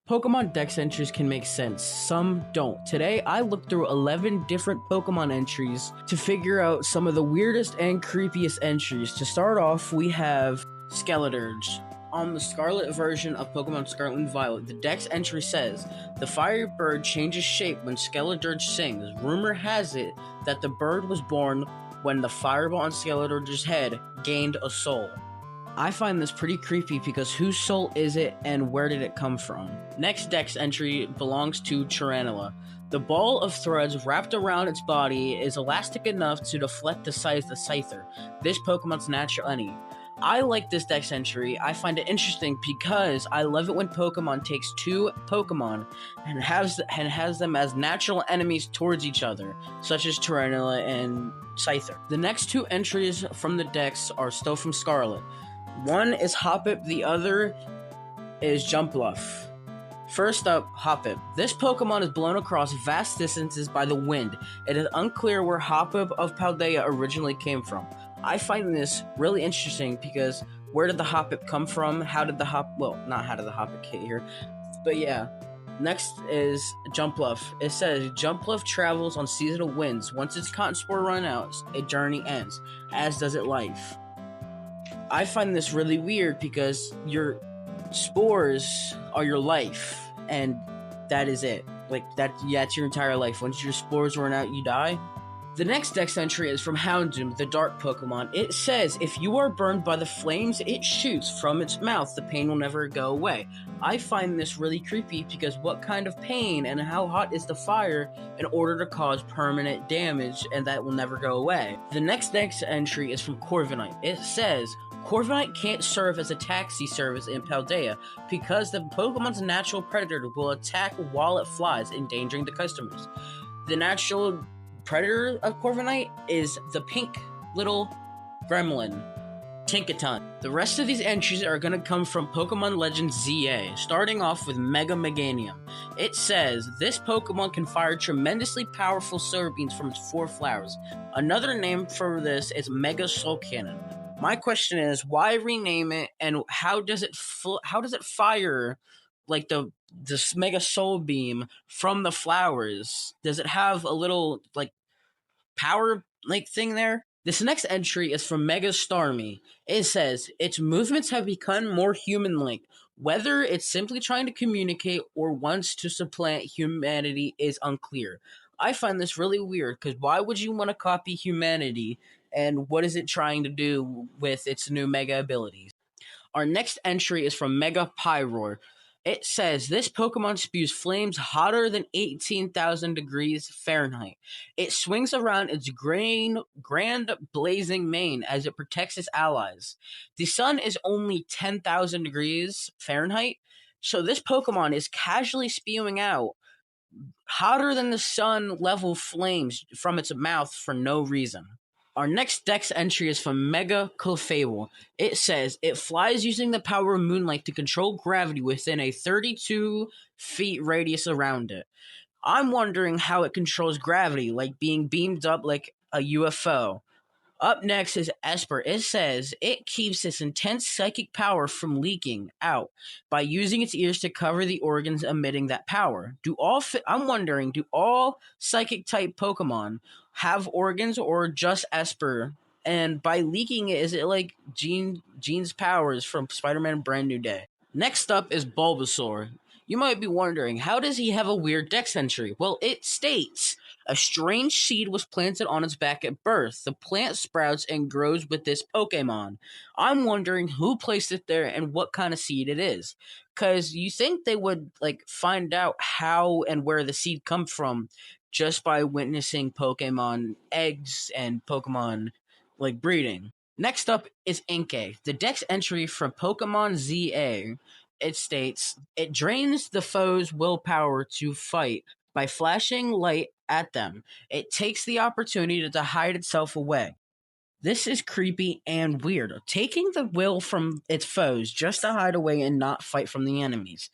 Pokemon Dex entries can make sense, some don't. Today, I looked through 11 different Pokemon entries to figure out some of the weirdest and creepiest entries. To start off, we have Skeledirge. On the Scarlet version of Pokemon Scarlet and Violet, the Dex entry says, the fire bird changes shape when Skeledirge sings. Rumor has it that the bird was born when the fireball on Skeledirge's head gained a soul. I find this pretty creepy because whose soul is it and where did it come from? Next Dex entry belongs to Taranula. The ball of threads wrapped around its body is elastic enough to deflect the size of the Scyther, this Pokemon's natural enemy. I like this Dex entry. I find it interesting because I love it when Pokemon takes two Pokemon and has them as natural enemies towards each other, such as Taranula and Scyther. The next two entries from the Dex are still from Scarlet. One is Hoppip, the other is Jumpluff. First up, Hoppip. This Pokemon is blown across vast distances by the wind. It is unclear where Hoppip of Paldea originally came from. I find this really interesting because where did the Hoppip come from? How did the Hoppip get here? But yeah. Next is Jumpluff. It says, Jumpluff travels on seasonal winds. Once its cotton spore run out, a journey ends, as does its life. I find this really weird because your spores are your life, and that is it. That's your entire life. Once your spores run out, you die. The next Dex entry is from Houndoom, the dark Pokemon. It says, if you are burned by the flames it shoots from its mouth, the pain will never go away. I find this really creepy because what kind of pain and how hot is the fire in order to cause permanent damage, and that will never go away. The next Dex entry is from Corviknight. It says, Corviknight can't serve as a taxi service in Paldea because the Pokemon's natural predator will attack while it flies, endangering the customers. The natural predator of Corviknight is the pink little gremlin, Tinkaton. The rest of these entries are going to come from Pokemon Legends ZA, starting off with Mega Meganium. It says, this Pokemon can fire tremendously powerful solar beams from its 4 flowers. Another name for this is Mega Soul Cannon. My question is, why rename it, and how does it fire like this Mega Soul Beam from the flowers? Does it have a little like power thing there? This next entry is from Mega Starmie. It says, its movements have become more human-like. Whether it's simply trying to communicate or wants to supplant humanity is unclear. I find this really weird, because why would you want to copy humanity, and what is it trying to do with its new Mega abilities? Our next entry is from Mega Pyroar. It says, this Pokemon spews flames hotter than 18,000 degrees Fahrenheit. It swings around its grand blazing mane as it protects its allies. The sun is only 10,000 degrees Fahrenheit, so this Pokemon is casually spewing out hotter than the sun level flames from its mouth for no reason. Our next Dex entry is from Mega Clefable. It says, it flies using the power of moonlight to control gravity within a 32 feet radius around it. I'm wondering how it controls gravity, like being beamed up like a UFO. Up next is Esper. It says, it keeps its intense psychic power from leaking out by using its ears to cover the organs emitting that power. I'm wondering, do all psychic-type Pokemon have organs or just Esper? And by leaking it, is it like Jean's powers from Spider-Man Brand New Day? Next up is Bulbasaur. You might be wondering, how does he have a weird Dex entry? Well, it states, a strange seed was planted on its back at birth. The plant sprouts and grows with this Pokemon. I'm wondering who placed it there and what kind of seed it is. Because you think they would find out how and where the seed comes from just by witnessing Pokemon eggs and Pokemon breeding. Next up is Inkay, the Dex entry from Pokemon ZA. It states, it drains the foe's willpower to fight by flashing light at them. It takes the opportunity to hide itself away. This is creepy and weird, taking the will from its foes just to hide away and not fight from the enemies.